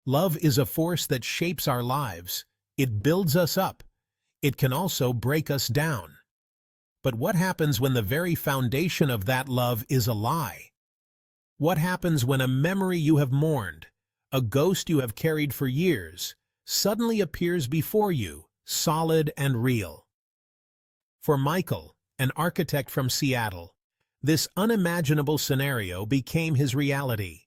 Love is a force that shapes our lives. It builds us up. It can also break us down. But what happens when the very foundation of that love is a lie? What happens when a memory you have mourned, a ghost you have carried for years, suddenly appears before you, solid and real? For Michael, an architect from Seattle, this unimaginable scenario became his reality.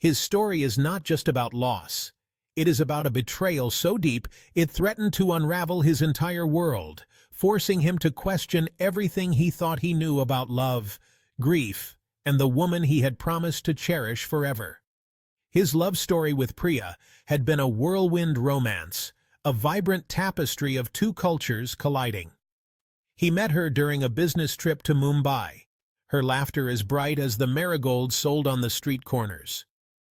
His story is not just about loss. It is about a betrayal so deep it threatened to unravel his entire world, forcing him to question everything he thought he knew about love, grief, and the woman he had promised to cherish forever. His love story with Priya had been a whirlwind romance, a vibrant tapestry of two cultures colliding. He met her during a business trip to Mumbai, her laughter as bright as the marigolds sold on the street corners.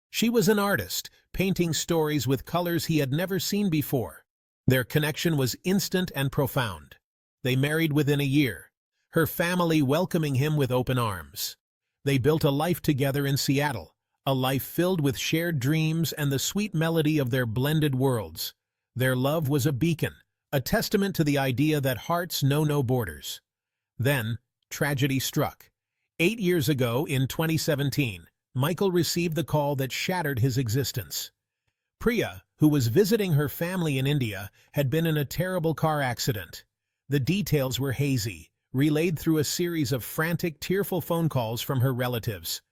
She was an artist, painting stories with colors he had never seen before. Their connection was instant and profound. They married within a year, her family welcoming him with open arms. They built a life together in Seattle, a life filled with shared dreams and the sweet melody of their blended worlds. Their love was a beacon, a testament to the idea that hearts know no borders. Then, tragedy struck. 8 years ago, in 2017, Michael received the call that shattered his existence. Priya, who was visiting her family in India, had been in a terrible car accident. The details were hazy, relayed through a series of frantic, tearful phone calls from her relatives.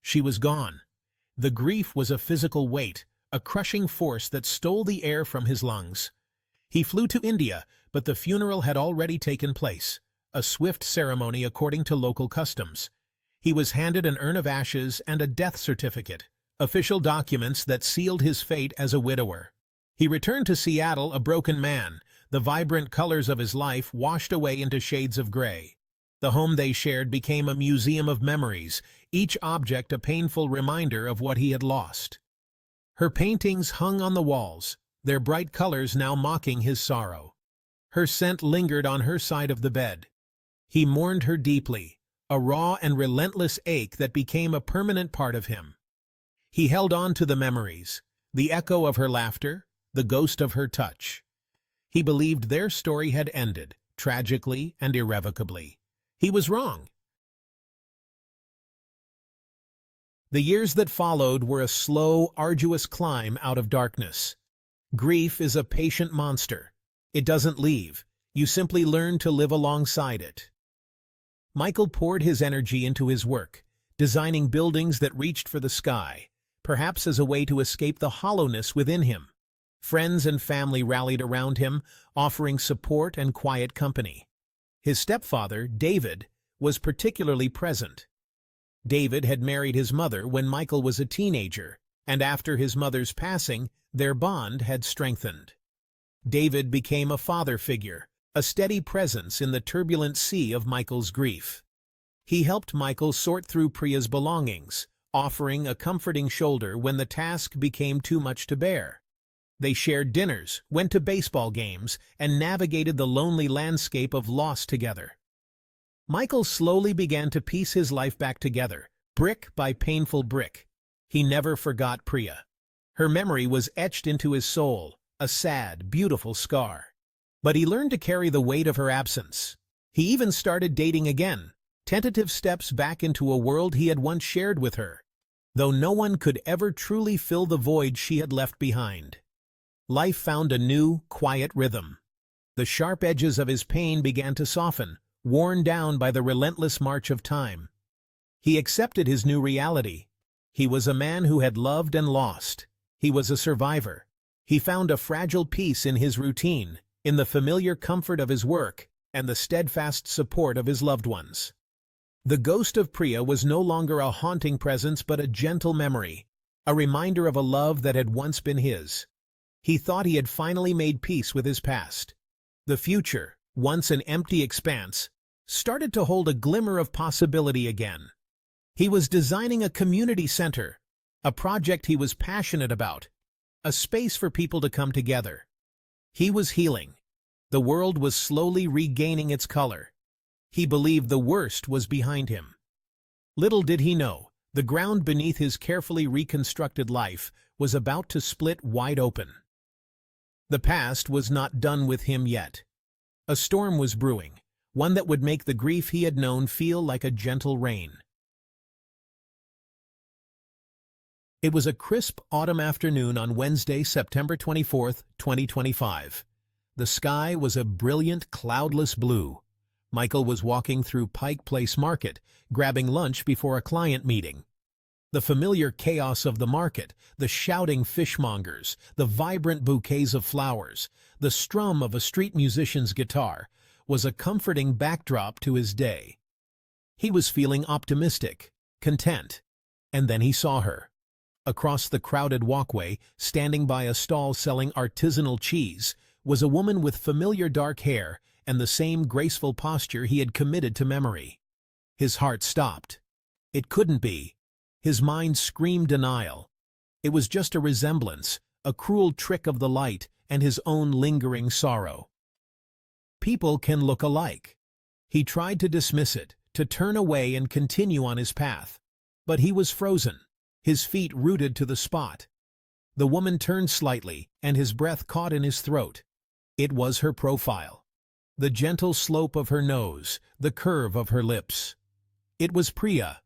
She was gone. The grief was a physical weight, a crushing force that stole the air from his lungs. He flew to India, but the funeral had already taken place, a swift ceremony according to local customs. He was handed an urn of ashes and a death certificate, official documents that sealed his fate as a widower. He returned to Seattle a broken man, the vibrant colors of his life washed away into shades of gray. The home they shared became a museum of memories, each object a painful reminder of what he had lost. Her paintings hung on the walls, their bright colors now mocking his sorrow. Her scent lingered on her side of the bed. He mourned her deeply, a raw and relentless ache that became a permanent part of him. He held on to the memories, the echo of her laughter, the ghost of her touch. He believed their story had ended, tragically and irrevocably. He was wrong. The years that followed were a slow, arduous climb out of darkness. Grief is a patient monster. It doesn't leave. You simply learn to live alongside it. Michael poured his energy into his work, designing buildings that reached for the sky, perhaps as a way to escape the hollowness within him. Friends and family rallied around him, offering support and quiet company. His stepfather, David, was particularly present. David had married his mother when Michael was a teenager, and after his mother's passing, their bond had strengthened. David became a father figure, a steady presence in the turbulent sea of Michael's grief. He helped Michael sort through Priya's belongings, offering a comforting shoulder when the task became too much to bear. They shared dinners, went to baseball games, and navigated the lonely landscape of loss together. Michael slowly began to piece his life back together, brick by painful brick. He never forgot Priya. Her memory was etched into his soul, a sad, beautiful scar. But he learned to carry the weight of her absence. He even started dating again, tentative steps back into a world he had once shared with her, though no one could ever truly fill the void she had left behind. Life found a new, quiet rhythm. The sharp edges of his pain began to soften, worn down by the relentless march of time. He accepted his new reality. He was a man who had loved and lost. He was a survivor. He found a fragile peace in his routine, in the familiar comfort of his work, and the steadfast support of his loved ones. The ghost of Priya was no longer a haunting presence but a gentle memory, a reminder of a love that had once been his. He thought he had finally made peace with his past. The future, once an empty expanse, started to hold a glimmer of possibility again. He was designing a community center, a project he was passionate about, a space for people to come together. He was healing. The world was slowly regaining its color. He believed the worst was behind him. Little did he know, the ground beneath his carefully reconstructed life was about to split wide open. The past was not done with him yet. A storm was brewing, one that would make the grief he had known feel like a gentle rain. It was a crisp autumn afternoon on Wednesday, September 24, 2025. The sky was a brilliant, cloudless blue. Michael was walking through Pike Place Market, grabbing lunch before a client meeting. The familiar chaos of the market, the shouting fishmongers, the vibrant bouquets of flowers, the strum of a street musician's guitar, was a comforting backdrop to his day. He was feeling optimistic, content, and then he saw her. Across the crowded walkway, standing by a stall selling artisanal cheese, was a woman with familiar dark hair and the same graceful posture he had committed to memory. His heart stopped. It couldn't be. His mind screamed denial. It was just a resemblance, a cruel trick of the light and his own lingering sorrow. People can look alike. He tried to dismiss it, to turn away and continue on his path. But he was frozen, his feet rooted to the spot. The woman turned slightly, and his breath caught in his throat. It was her profile. The gentle slope of her nose, the curve of her lips. It was Priya.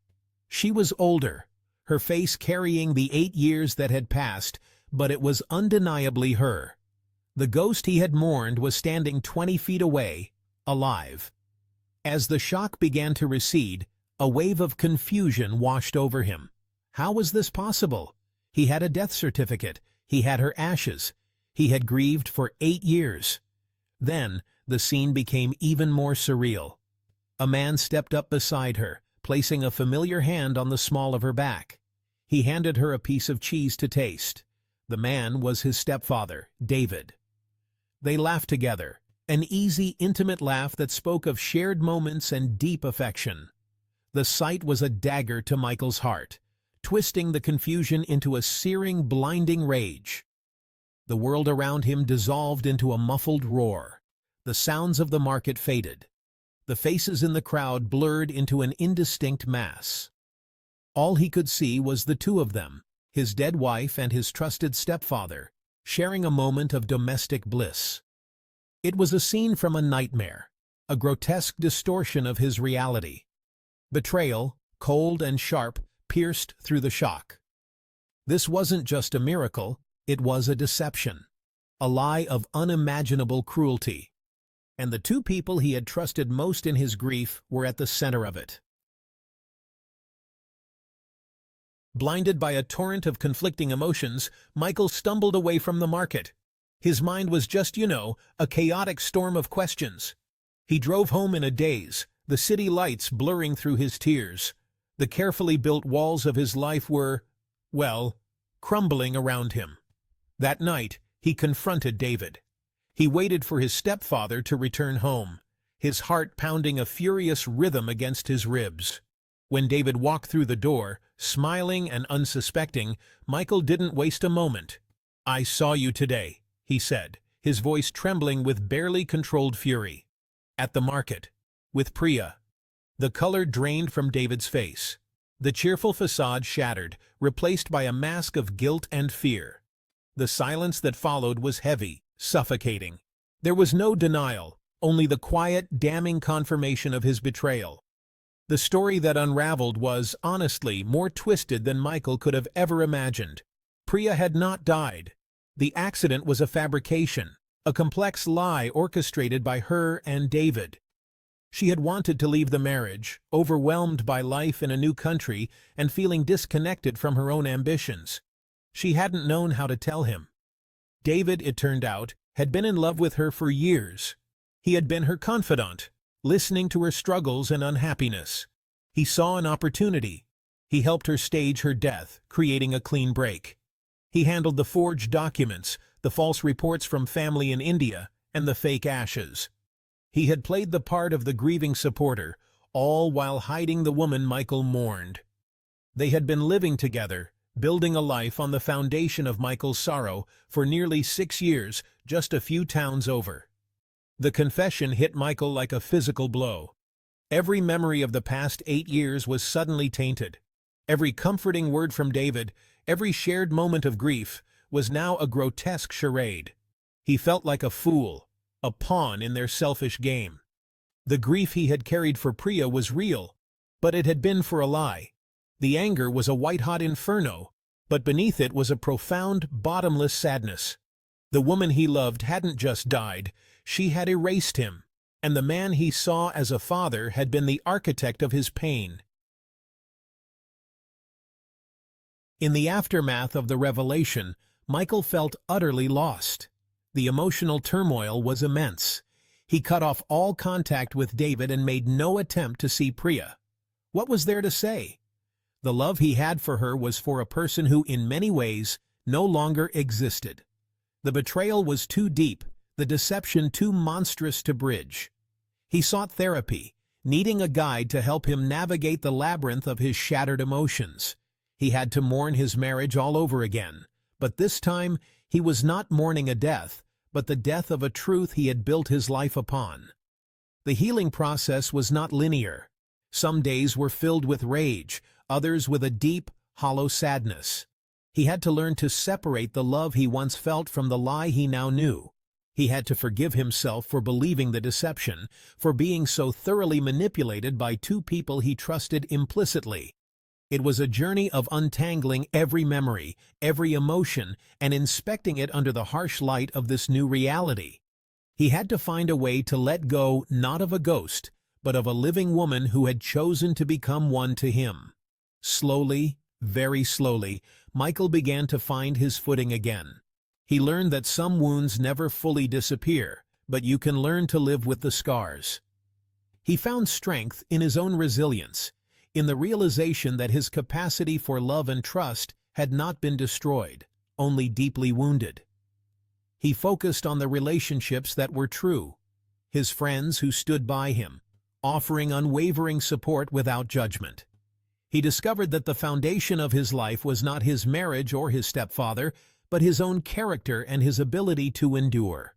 She was older, her face carrying the 8 years that had passed, but it was undeniably her. The ghost he had mourned was standing 20 feet away, alive. As the shock began to recede, a wave of confusion washed over him. How was this possible? He had a death certificate. He had her ashes. He had grieved for 8 years. Then, the scene became even more surreal. A man stepped up beside her, placing a familiar hand on the small of her back. He handed her a piece of cheese to taste. The man was his stepfather, David. They laughed together, an easy, intimate laugh that spoke of shared moments and deep affection. The sight was a dagger to Michael's heart, twisting the confusion into a searing, blinding rage. The world around him dissolved into a muffled roar. The sounds of the market faded. The faces in the crowd blurred into an indistinct mass. All he could see was the two of them, his dead wife and his trusted stepfather, sharing a moment of domestic bliss. It was a scene from a nightmare, a grotesque distortion of his reality. Betrayal, cold and sharp, pierced through the shock. This wasn't just a miracle, it was a deception, a lie of unimaginable cruelty. And the two people he had trusted most in his grief were at the center of it. Blinded by a torrent of conflicting emotions, Michael stumbled away from the market. His mind was just, a chaotic storm of questions. He drove home in a daze, the city lights blurring through his tears. The carefully built walls of his life were, crumbling around him. That night, he confronted David. He waited for his stepfather to return home, his heart pounding a furious rhythm against his ribs. When David walked through the door, smiling and unsuspecting, Michael didn't waste a moment. "I saw you today," he said, his voice trembling with barely controlled fury. "At the market, with Priya." The color drained from David's face. The cheerful facade shattered, replaced by a mask of guilt and fear. The silence that followed was heavy, suffocating. There was no denial, only the quiet, damning confirmation of his betrayal. The story that unraveled was, honestly, more twisted than Michael could have ever imagined. Priya had not died. The accident was a fabrication, a complex lie orchestrated by her and David. She had wanted to leave the marriage, overwhelmed by life in a new country and feeling disconnected from her own ambitions. She hadn't known how to tell him. David, it turned out, had been in love with her for years. He had been her confidant, listening to her struggles and unhappiness. He saw an opportunity. He helped her stage her death, creating a clean break. He handled the forged documents, the false reports from family in India, and the fake ashes. He had played the part of the grieving supporter, all while hiding the woman Michael mourned. They had been living together, building a life on the foundation of Michael's sorrow for nearly 6 years, just a few towns over. The confession hit Michael like a physical blow. Every memory of the past 8 years was suddenly tainted. Every comforting word from David, every shared moment of grief, was now a grotesque charade. He felt like a fool, a pawn in their selfish game. The grief he had carried for Priya was real, but it had been for a lie. The anger was a white-hot inferno, but beneath it was a profound, bottomless sadness. The woman he loved hadn't just died, she had erased him, and the man he saw as a father had been the architect of his pain. In the aftermath of the revelation, Michael felt utterly lost. The emotional turmoil was immense. He cut off all contact with David and made no attempt to see Priya. What was there to say? The love he had for her was for a person who, in many ways, no longer existed. The betrayal was too deep, the deception too monstrous to bridge. He sought therapy, needing a guide to help him navigate the labyrinth of his shattered emotions. He had to mourn his marriage all over again, but this time he was not mourning a death, but the death of a truth he had built his life upon. The healing process was not linear. Some days were filled with rage, others with a deep, hollow sadness. He had to learn to separate the love he once felt from the lie he now knew. He had to forgive himself for believing the deception, for being so thoroughly manipulated by two people he trusted implicitly. It was a journey of untangling every memory, every emotion, and inspecting it under the harsh light of this new reality. He had to find a way to let go not of a ghost, but of a living woman who had chosen to become one to him. Slowly, very slowly, Michael began to find his footing again. He learned that some wounds never fully disappear, but you can learn to live with the scars. He found strength in his own resilience, in the realization that his capacity for love and trust had not been destroyed, only deeply wounded. He focused on the relationships that were true, his friends who stood by him, offering unwavering support without judgment. He discovered that the foundation of his life was not his marriage or his stepfather, but his own character and his ability to endure.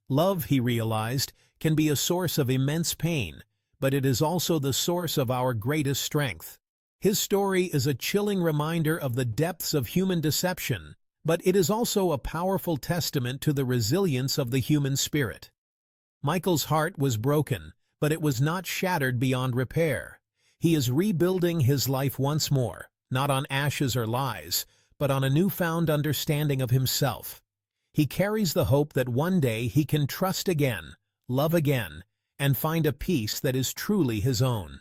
Love, he realized, can be a source of immense pain, but it is also the source of our greatest strength. His story is a chilling reminder of the depths of human deception, but it is also a powerful testament to the resilience of the human spirit. Michael's heart was broken, but it was not shattered beyond repair. He is rebuilding his life once more, not on ashes or lies, but on a newfound understanding of himself. He carries the hope that one day he can trust again, love again, and find a peace that is truly his own.